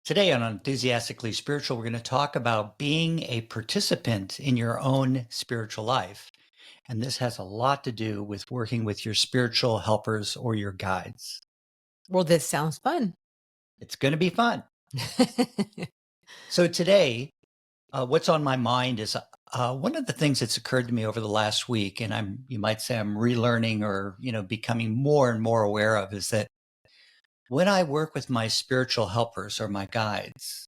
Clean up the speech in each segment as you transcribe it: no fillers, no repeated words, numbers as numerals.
Today on Enthusiastically Spiritual, we're going to talk about being a participant in your own spiritual life. And this has a lot to do with working with your spiritual helpers or your guides. Well, this sounds fun. It's going to be fun. So today, what's on my mind is one of the things that's occurred to me over the last week, and you might say I'm relearning or, becoming more and more aware of, is that when I work with my spiritual helpers or my guides,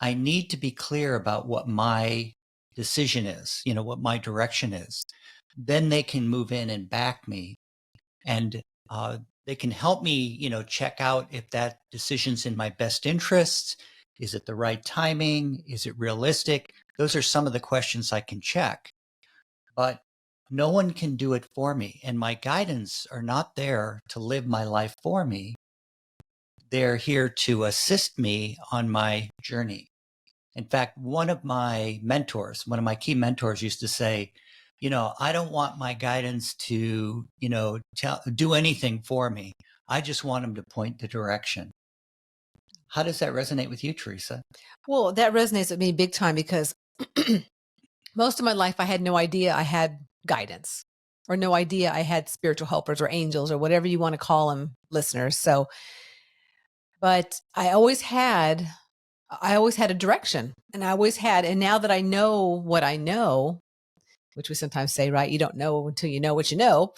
I need to be clear about what my decision is, what my direction is. Then they can move in and back me and they can help me, check out if that decision's in my best interest. Is it the right timing? Is it realistic? Those are some of the questions I can check, but no one can do it for me. And my guidance are not there to live my life for me. They're here to assist me on my journey. In fact, one of my key mentors used to say, I don't want my guidance to, do anything for me. I just want them to point the direction. How does that resonate with you, Teresa? Well, that resonates with me big time because most of my life I had no idea I had guidance or no idea I had spiritual helpers or angels or whatever you want to call them, listeners. But I always had a direction and now that I know what I know, which we sometimes say, right? You don't know until you know what you know.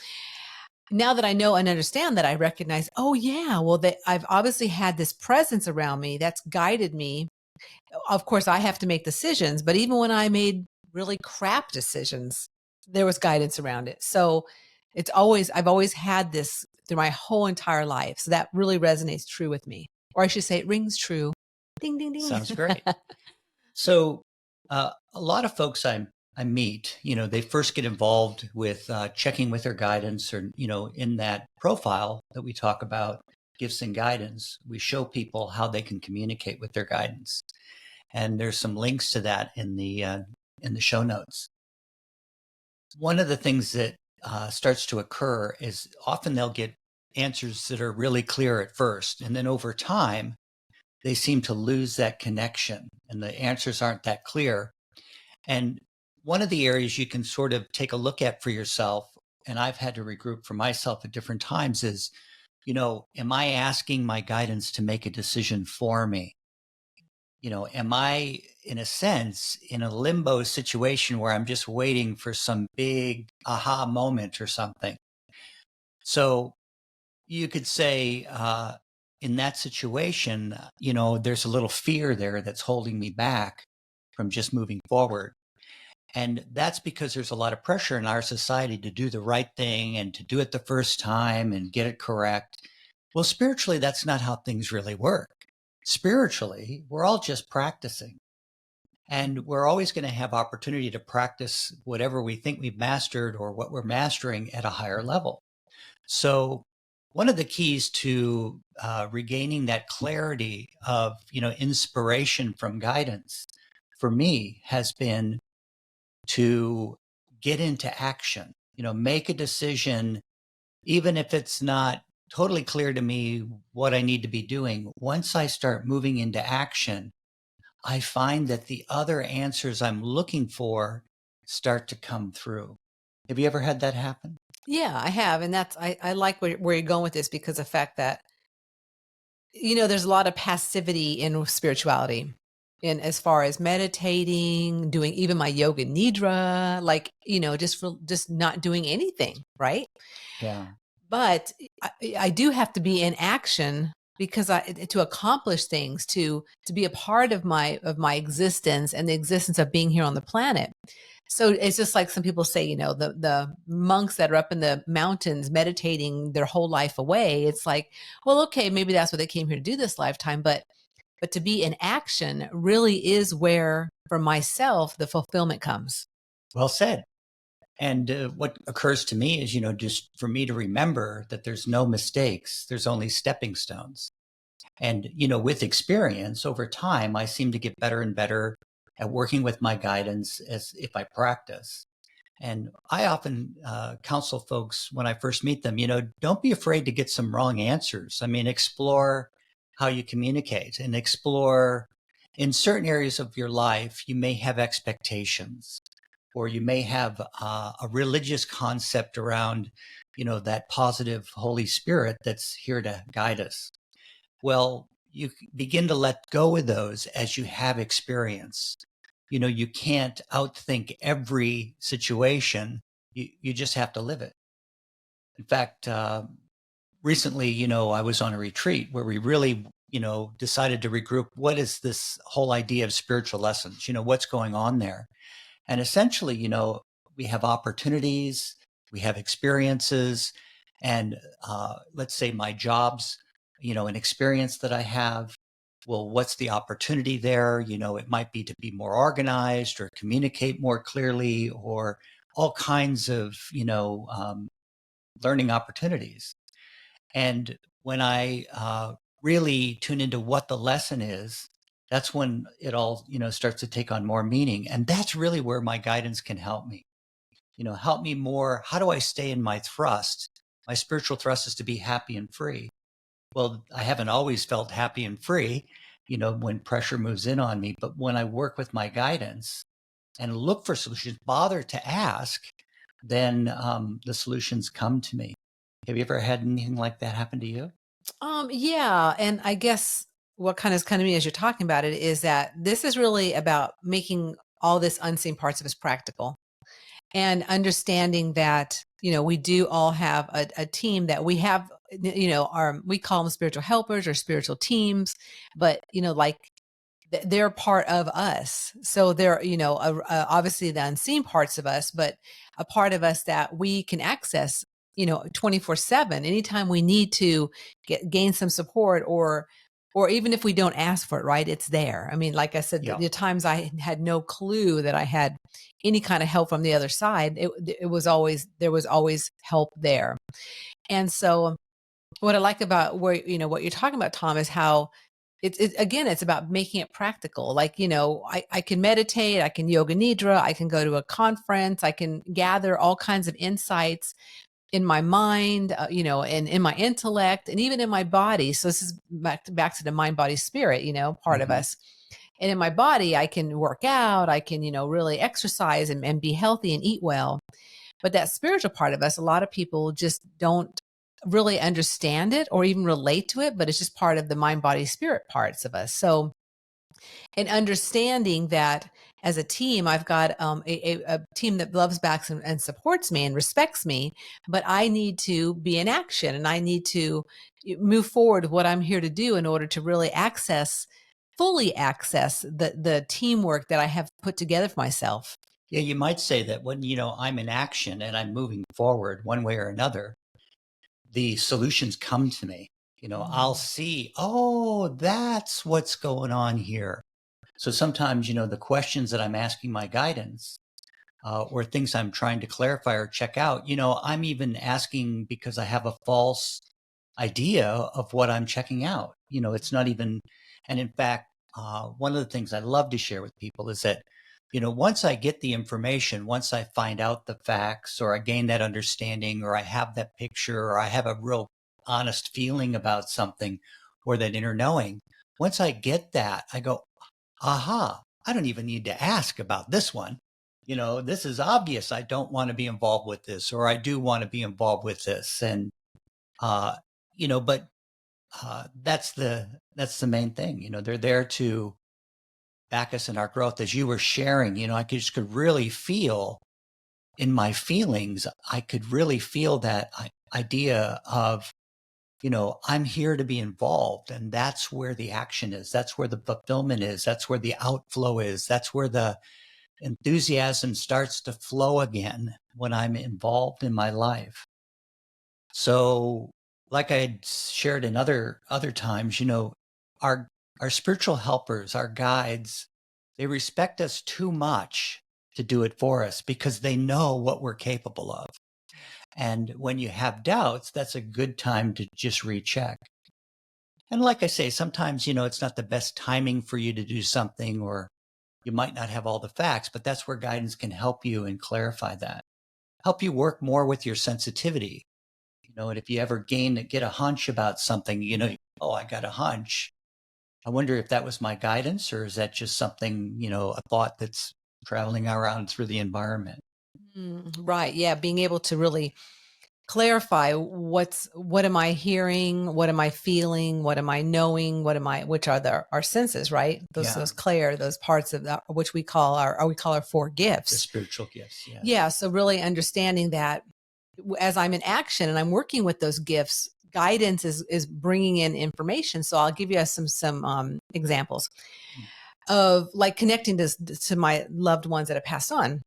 Now that I know and understand that, I recognize, oh yeah, well, I've obviously had this presence around me that's guided me. Of course, I have to make decisions, but even when I made really crap decisions, there was guidance around it. So I've always had this through my whole entire life. So that really resonates true with me. Or I should say it rings true. Ding, ding, ding. Sounds great. So a lot of folks I meet, they first get involved with checking with their guidance or, in that profile that we talk about, gifts and guidance, we show people how they can communicate with their guidance. And there's some links to that in the show notes. One of the things that starts to occur is often they'll get answers that are really clear at first. And then over time, they seem to lose that connection and the answers aren't that clear. And one of the areas you can sort of take a look at for yourself, and I've had to regroup for myself at different times, is, am I asking my guidance to make a decision for me? Am I, in a sense, in a limbo situation where I'm just waiting for some big aha moment or something? So you could say, in that situation, there's a little fear there that's holding me back from just moving forward. And that's because there's a lot of pressure in our society to do the right thing and to do it the first time and get it correct. Well, spiritually, that's not how things really work. Spiritually, we're all just practicing. And we're always going to have opportunity to practice whatever we think we've mastered or what we're mastering at a higher level. So one of the keys to regaining that clarity of, inspiration from guidance for me has been to get into action, make a decision, even if it's not totally clear to me what I need to be doing. Once I start moving into action, I find that the other answers I'm looking for start to come through. Have you ever had that happen? Yeah, I have. And I like where you're going with this because the fact that, there's a lot of passivity in spirituality. And as far as meditating, doing even my yoga nidra, like, just not doing anything, right? Yeah. But I do have to be in action because to accomplish things, to be a part of my existence and the existence of being here on the planet. So it's just like some people say, the monks that are up in the mountains meditating their whole life away. It's like, well, okay, maybe that's what they came here to do this lifetime, but to be in action really is where, for myself, the fulfillment comes. Well said. And what occurs to me is, just for me to remember that there's no mistakes, there's only stepping stones. And, with experience over time, I seem to get better and better at working with my guidance as if I practice. And I often counsel folks when I first meet them, don't be afraid to get some wrong answers. I mean, explore how you communicate and explore in certain areas of your life. You may have expectations, or you may have a religious concept around, that positive Holy Spirit that's here to guide us. Well, you begin to let go of those as you have experience. You can't outthink every situation. You just have to live it. In fact, recently, I was on a retreat where we really, decided to regroup. What is this whole idea of spiritual lessons? What's going on there? And essentially, we have opportunities, we have experiences, and let's say my job's, an experience that I have. Well, what's the opportunity there? It might be to be more organized or communicate more clearly, or all kinds of, learning opportunities. And when I really tune into what the lesson is, that's when it all, starts to take on more meaning. And that's really where my guidance can help me. Help me more. How do I stay in my thrust? My spiritual thrust is to be happy and free. Well, I haven't always felt happy and free, when pressure moves in on me. But when I work with my guidance and look for solutions, bother to ask, then the solutions come to me. Have you ever had anything like that happen to you? Yeah, and I guess what kind of is coming to me as you're talking about it is that this is really about making all this unseen parts of us practical and understanding that we do all have a team that we have, our we call them spiritual helpers or spiritual teams, but like they're part of us. So they're, obviously the unseen parts of us, but a part of us that we can access, 24/7, anytime we need to gain some support, or even if we don't ask for it, right? It's there. I mean, like I said, Yeah. the times I had no clue that I had any kind of help from the other side, it was always, there was always help there. And so what I like about where, what you're talking about, Tom, is how again, it's about making it practical. Like, I can meditate, I can yoga nidra, I can go to a conference, I can gather all kinds of insights in my mind, and in my intellect, and even in my body. So this is back to the mind, body, spirit, part of Hmm. us. And in my body, I can work out, I can, really exercise and be healthy and eat well. But that spiritual part of us, a lot of people just don't really understand it or even relate to it, but it's just part of the mind, body, spirit parts of us. So, and understanding that as a team, I've got a team that loves backs and supports me and respects me, but I need to be in action and I need to move forward what I'm here to do in order to really fully access the teamwork that I have put together for myself. Yeah, you might say that when, I'm in action and I'm moving forward one way or another, the solutions come to me. I'll Mm. see, oh, that's what's going on here. So sometimes, the questions that I'm asking my guidance, or things I'm trying to clarify or check out, I'm even asking because I have a false idea of what I'm checking out. It's not even, and in fact, one of the things I love to share with people is that, once I get the information, once I find out the facts, or I gain that understanding, or I have that picture, or I have a real honest feeling about something, or that inner knowing, once I get that, I go, aha, I don't even need to ask about this one. This is obvious. I don't want to be involved with this, or I do want to be involved with this. And, uh, but that's the main thing. They're there to back us in our growth. As you were sharing, just could really feel in my feelings. I could really feel that idea of, I'm here to be involved, and that's where the action is. That's where the fulfillment is. That's where the outflow is. That's where the enthusiasm starts to flow again when I'm involved in my life. So, like I shared in other times, our our spiritual helpers, our guides, they respect us too much to do it for us because they know what we're capable of. And when you have doubts, that's a good time to just recheck. And like I say, sometimes, it's not the best timing for you to do something, or you might not have all the facts, but that's where guidance can help you and clarify that. Help you work more with your sensitivity. And if you ever get a hunch about something, oh, I got a hunch. I wonder if that was my guidance, or is that just something, a thought that's traveling around through the environment? Right. Yeah. Being able to really clarify what am I hearing? What am I feeling? What am I knowing? Which are our senses, right? Yeah, Those parts of that, which we call our four the gifts. spiritual gifts. Yes. Yeah. So really understanding that as I'm in action and I'm working with those gifts, guidance is bringing in information. So I'll give you some examples of like connecting to my loved ones that have passed on.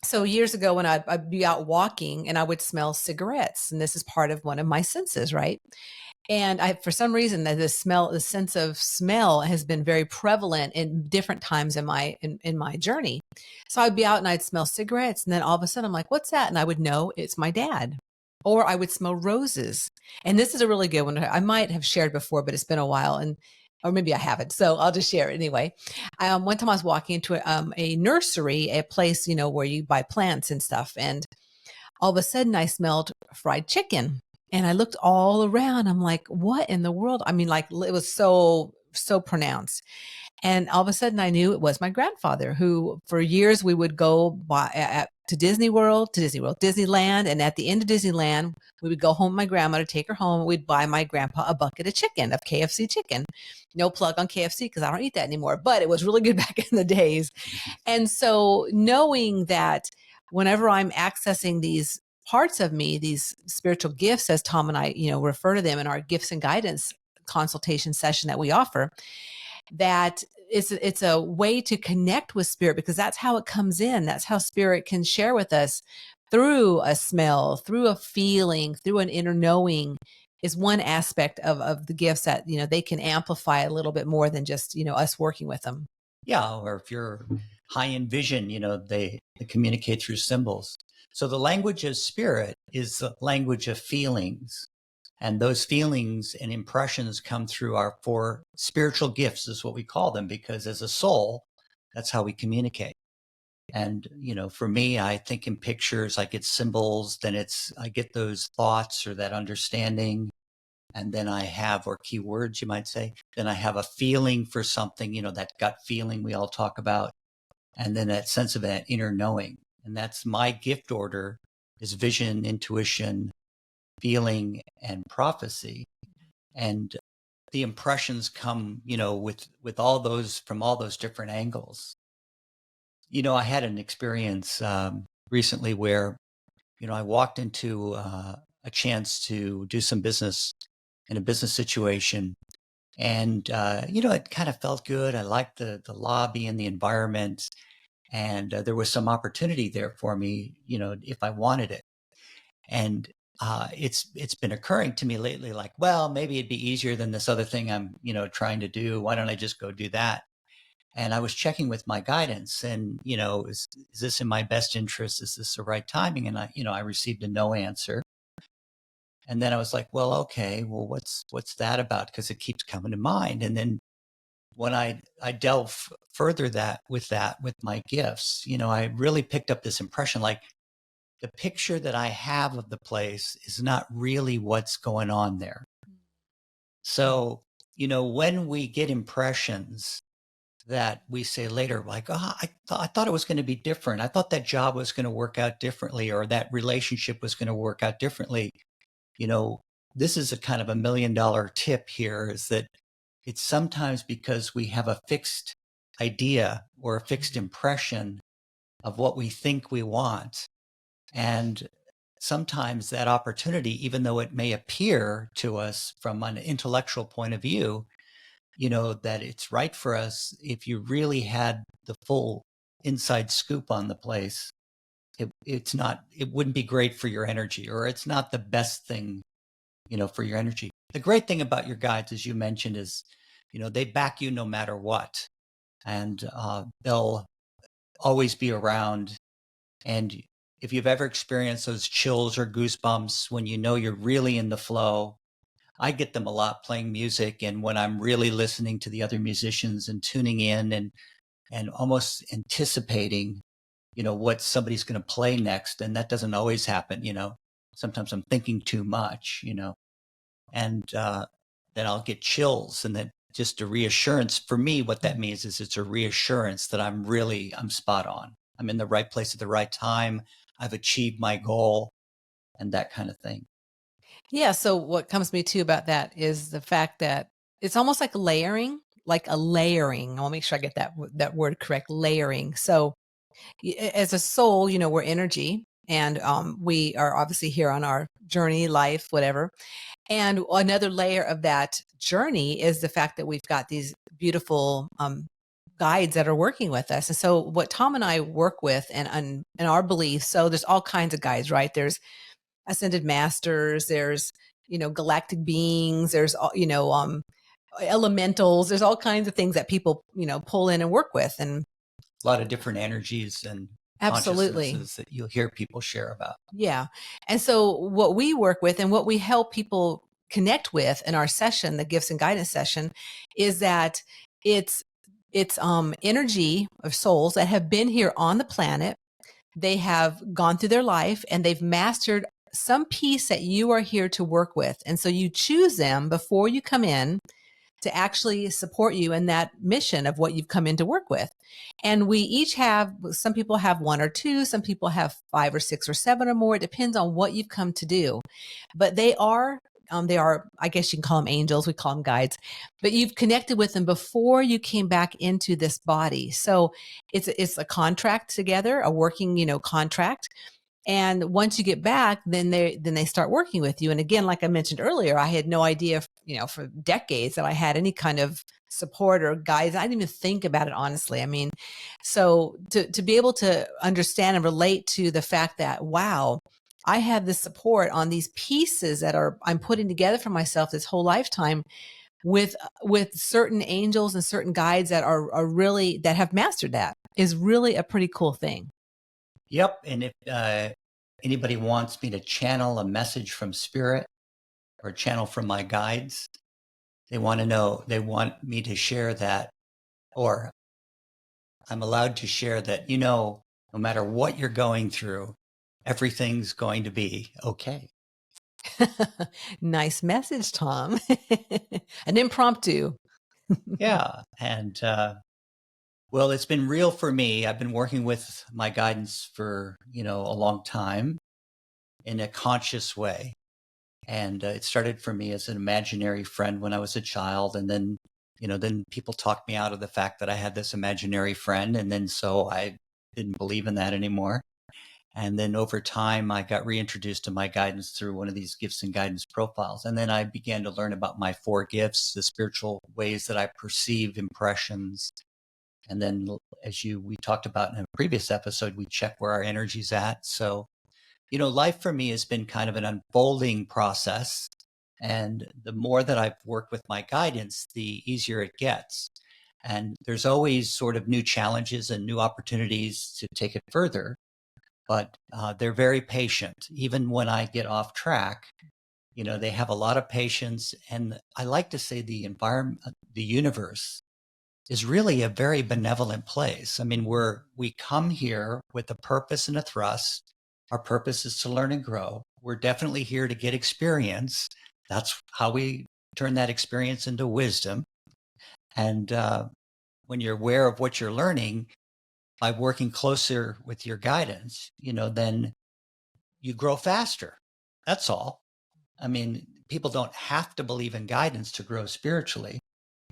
So years ago when I'd be out walking and I would smell cigarettes, and this is part of one of my senses, right? And for some reason, that the sense of smell has been very prevalent in different times in my journey. So I'd be out and I'd smell cigarettes, and then all of a sudden I'm like, "What's that?" And I would know it's my dad. Or I would smell roses. And this is a really good one. I might have shared before, but it's been a while, or maybe I haven't. So I'll just share it anyway. One time I was walking into a nursery, a place where you buy plants and stuff, and all of a sudden I smelled fried chicken. And I looked all around. I'm like, what in the world? I mean, like it was so pronounced. And all of a sudden I knew it was my grandfather, who for years we would go to Disneyland. And at the end of Disneyland, we would go home with my grandma to take her home. We'd buy my grandpa a bucket of chicken, of KFC chicken. No plug on KFC because I don't eat that anymore, but it was really good back in the days. And so knowing that whenever I'm accessing these parts of me, these spiritual gifts, as Tom and I, refer to them in our gifts and guidance consultation session that we offer, that it's a way to connect with spirit, because that's how it comes in. That's how spirit can share with us through a smell, through a feeling, through an inner knowing, is one aspect of the gifts that, they can amplify a little bit more than just, us working with them. Yeah, or if you're high in vision, they communicate through symbols. So the language of spirit is the language of feelings. And those feelings and impressions come through our four spiritual gifts, is what we call them, because as a soul, that's how we communicate. And, for me, I think in pictures, I get symbols, then I get those thoughts or that understanding. And then I have, or keywords, you might say, then I have a feeling for something, that gut feeling we all talk about. And then that sense of that inner knowing. And that's my gift order, is vision, intuition, feeling, and prophecy. And the impressions come, with all those, from all those different angles. I had an experience recently where, I walked into a chance to do some business in a business situation. And, it kind of felt good. I liked the lobby and the environment. And there was some opportunity there for me, if I wanted it. And it's been occurring to me lately, like, well, maybe it'd be easier than this other thing I'm, trying to do. Why don't I just go do that? And I was checking with my guidance, and is this in my best interest? Is this the right timing? And I received a no answer. And then I was like, well, okay, well, what's that about? Because it keeps coming to mind. And then when I delve further with my gifts, I really picked up this impression, like the picture that I have of the place is not really what's going on there. So, when we get impressions that we say later, like, oh, I thought it was going to be different. I thought that job was going to work out differently, or that relationship was going to work out differently. You know, this is a kind of $1 million tip here, is that it's sometimes because we have a fixed idea or a fixed impression of what we think we want. And sometimes that opportunity, even though it may appear to us from an intellectual point of view, that it's right for us, if you really had the full inside scoop on the place, it wouldn't be great for your energy, or it's not the best thing, for your energy. The great thing about your guides, as you mentioned, is, they back you no matter what. And they'll always be around. And if you've ever experienced those chills or goosebumps when you're really in the flow, I get them a lot playing music, and when I'm really listening to the other musicians and tuning in and almost anticipating, what somebody's going to play next. And that doesn't always happen. Sometimes I'm thinking too much, and then I'll get chills. And then just a reassurance for me, what that means is it's a reassurance that I'm spot on. I'm in the right place at the right time. I've achieved my goal and that kind of thing. Yeah. So what comes to me too about that is the fact that it's almost like layering, like a layering. I'll make sure I get that word correct. Layering. So as a soul, we're energy, and we are obviously here on our journey, life, whatever. And another layer of that journey is the fact that we've got these beautiful guides that are working with us. And so what Tom and I work with and our beliefs, so there's all kinds of guides, right? There's ascended masters, there's, galactic beings, there's, elementals, there's all kinds of things that people, pull in and work with. And A lot of different energies and absolutely. consciousnesses that you'll hear people share about. Yeah. And so what we work with and what we help people connect with in our session, the gifts and guidance session, is that it's energy of souls that have been here on the planet. They have gone through their life and they've mastered some piece that you are here to work with. And so you choose them before you come in to actually support you in that mission of what you've come in to work with. And we each have, some people have one or two, some people have 5 or 6 or 7 or more. It depends on what you've come to do. But they are, I guess you can call them angels, we call them guides, but you've connected with them before you came back into this body. So it's a contract together, a working, contract. And once you get back, then they start working with you. And again, like I mentioned earlier, I had no idea, for decades that I had any kind of support or guides. I didn't even think about it, honestly. I mean, so to be able to understand and relate to the fact that, wow, I have this support on these pieces that I'm putting together for myself this whole lifetime with certain angels and certain guides that are really, that have mastered that, is really a pretty cool thing. Yep. And if anybody wants me to channel a message from spirit or channel from my guides, they want me to share that, or I'm allowed to share that, no matter what you're going through, everything's going to be okay. Nice message, Tom. An impromptu. Yeah. And, well, it's been real for me. I've been working with my guidance for, a long time in a conscious way. And it started for me as an imaginary friend when I was a child. And then, then people talked me out of the fact that I had this imaginary friend. And then so I didn't believe in that anymore. And then over time, I got reintroduced to my guidance through one of these gifts and guidance profiles. And then I began to learn about my 4 gifts, the spiritual ways that I perceive impressions. And then we talked about in a previous episode, we check where our energy's at. So, life for me has been kind of an unfolding process. And the more that I've worked with my guidance, the easier it gets. And there's always sort of new challenges and new opportunities to take it further. But they're very patient. Even when I get off track, they have a lot of patience. And I like to say the environment, the universe is really a very benevolent place. I mean, we come here with a purpose and a thrust. Our purpose is to learn and grow. We're definitely here to get experience. That's how we turn that experience into wisdom. And when you're aware of what you're learning, by working closer with your guidance, then you grow faster. That's all. I mean, people don't have to believe in guidance to grow spiritually.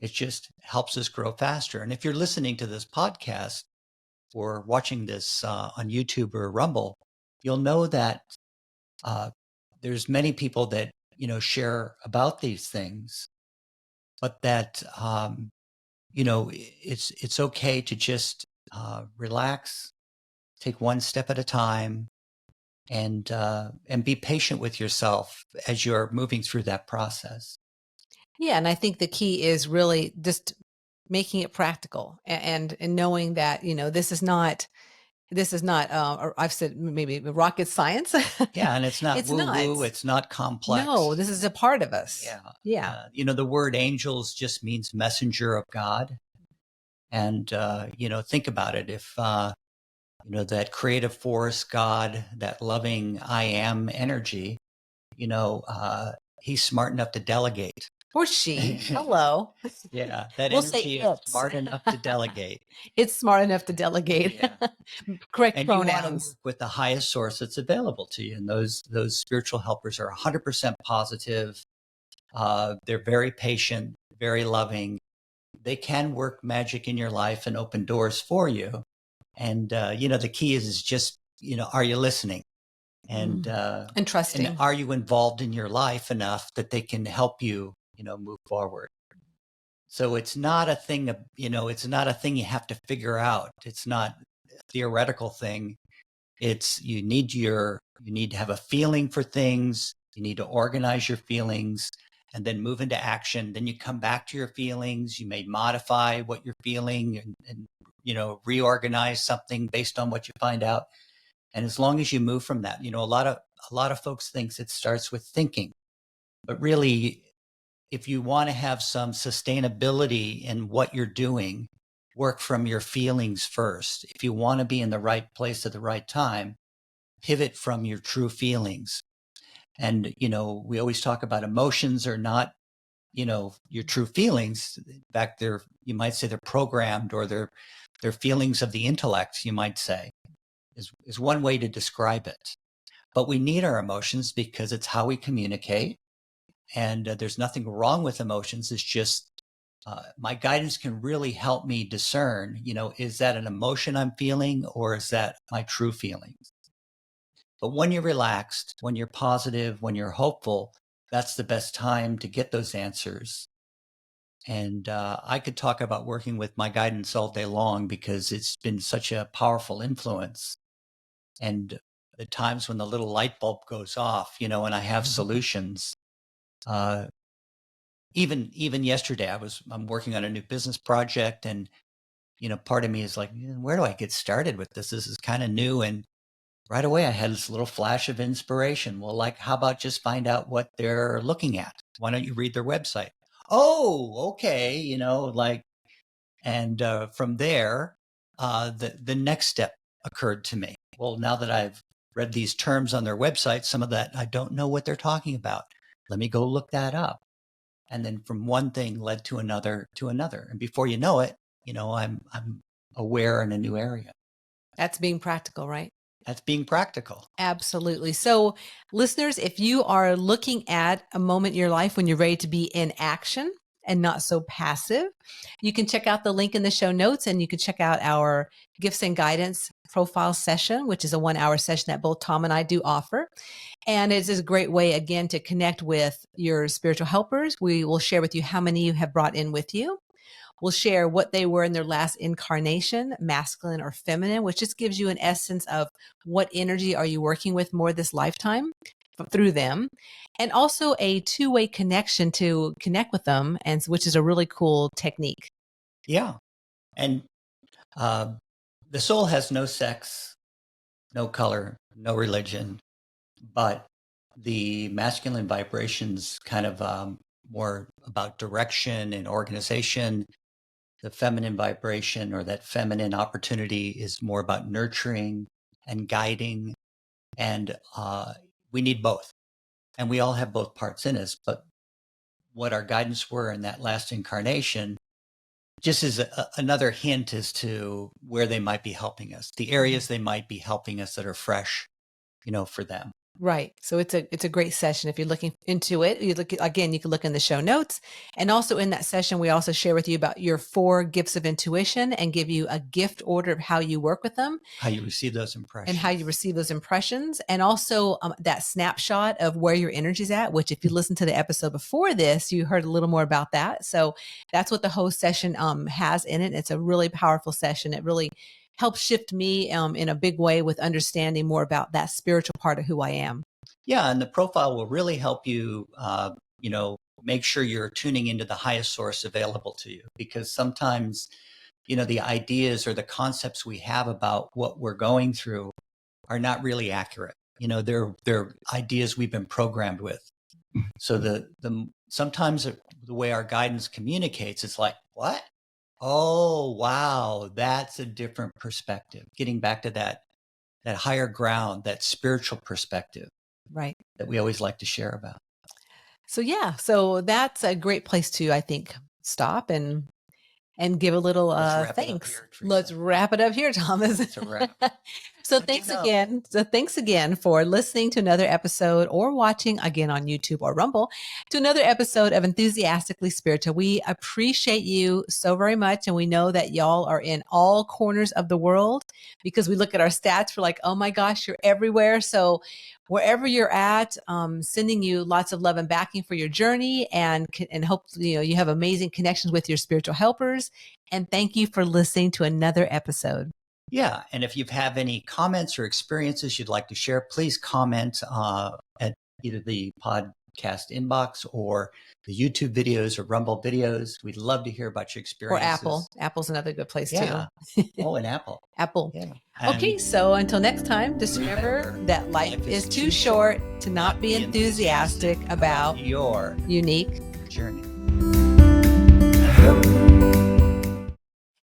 It just helps us grow faster. And if you're listening to this podcast or watching this on YouTube or Rumble, you'll know that there's many people that, share about these things, but that, it's okay to just relax, take one step at a time, and be patient with yourself as you're moving through that process. Yeah, and I think the key is really just making it practical and knowing that, this is not or I've said maybe rocket science. Yeah, and it's not It's not. woo-woo, it's not No, complex. this is a part of us. Yeah. Yeah. The word angels just means messenger of God. And, think about it. If, that creative force, God, that loving I am energy, he's smart enough to delegate. Or she. Hello. Yeah, that We'll say energy is it's. smart enough to delegate. It's smart enough to delegate. Yeah. Correct And you want to work pronouns. with the highest source that's available to you. And those spiritual helpers are 100% positive. They're very patient, very loving. They can work magic in your life and open doors for you. And the key is just, are you listening? And And and trusting. are you involved in your life enough that they can help you, move forward? So it's not a thing of, it's not a thing you have to figure out. It's not a theoretical thing. It's you need to have a feeling for things. You need to organize your feelings and then move into action. Then you come back to your feelings. You may modify what you're feeling and reorganize something based on what you find out. And as long as you move from that, a lot of folks thinks it starts with thinking, but really, if you want to have some sustainability in what you're doing, work from your feelings first. If you want to be in the right place at the right time, pivot from your true feelings. And, we always talk about emotions are not, your true feelings. In fact, you might say they're programmed, or they're feelings of the intellect, you might say, is one way to describe it. But we need our emotions because it's how we communicate. And there's nothing wrong with emotions. It's just my guidance can really help me discern, is that an emotion I'm feeling, or is that my true feelings? But when you're relaxed, when you're positive, when you're hopeful, that's the best time to get those answers. And I could talk about working with my guidance all day long because it's been such a powerful influence. And the times when the little light bulb goes off, and I have solutions. Uh, even yesterday, I'm working on a new business project, and part of me is like, where do I get started with this? This is kind of new, and right away I had this little flash of inspiration. Well, like, how about just find out what they're looking at? Why don't you read their website? Oh, okay, and from there, the next step occurred to me. Well, now that I've read these terms on their website, some of that I don't know what they're talking about. Let me go look that up. And then from one thing led to another, and before you know it, I'm aware in a new area. That's being practical, right? That's being practical. Absolutely. So, listeners, if you are looking at a moment in your life when you're ready to be in action and not so passive, you can check out the link in the show notes, and you can check out our gifts and guidance profile session, which is a 1 hour session that both Tom and I do offer. And it's a great way, again, to connect with your spiritual helpers. We will share with you how many you have brought in with you. We'll share what they were in their last incarnation, masculine or feminine, which just gives you an essence of what energy are you working with more this lifetime through them. And also a two-way connection to connect with them, and which is a really cool technique. Yeah. And the soul has no sex, no color, no religion, but the masculine vibrations kind of more about direction and organization. The feminine vibration, or that feminine opportunity, is more about nurturing and guiding. And we need both. And we all have both parts in us. But what our guidance were in that last incarnation just is another hint as to where they might be helping us, the areas they might be helping us that are fresh, for them. Right. So it's a great session. If you're looking into it, you look again, you can look in the show notes. And also in that session, we also share with you about your 4 gifts of intuition and give you a gift order of how you work with them How you receive those impressions. and how you receive those impressions. And also that snapshot of where your energy's at, which if you listen to the episode before this, you heard a little more about that. So that's what the whole session has in it. It's a really powerful session. It really helped shift me in a big way with understanding more about that spiritual part of who I am. Yeah, and the profile will really help you, make sure you're tuning into the highest source available to you. Because sometimes, the ideas or the concepts we have about what we're going through are not really accurate. They're ideas we've been programmed with. So sometimes the way our guidance communicates is like, what? Oh, wow, that's a different perspective. Getting back to that higher ground, that spiritual perspective, Right. that we always like to share about. So yeah, so that's a great place to, I think, stop and give a little Let's wrap it up thanks. here, Let's Teresa. wrap it up here, Thomas. It's a wrap. So But thanks again. So thanks again for listening to another episode or watching again on YouTube or Rumble to another episode of Enthusiastically Spiritual. We appreciate you so very much. And we know that y'all are in all corners of the world because we look at our stats. We're like, oh my gosh, you're everywhere. So wherever you're at, sending you lots of love and backing for your journey and hope, you have amazing connections with your spiritual helpers. And thank you for listening to another episode. Yeah. And if you have any comments or experiences you'd like to share, please comment at either the podcast inbox or the YouTube videos or Rumble videos. We'd love to hear about your Or experiences. Apple. Apple's another good place Yeah. too. Oh, and Apple. Apple. Yeah. Okay, so until next time, just remember that life is too short to not be enthusiastic about your unique journey.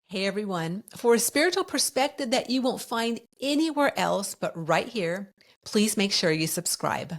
Hey everyone, for a spiritual perspective that you won't find anywhere else but right here, please make sure you subscribe.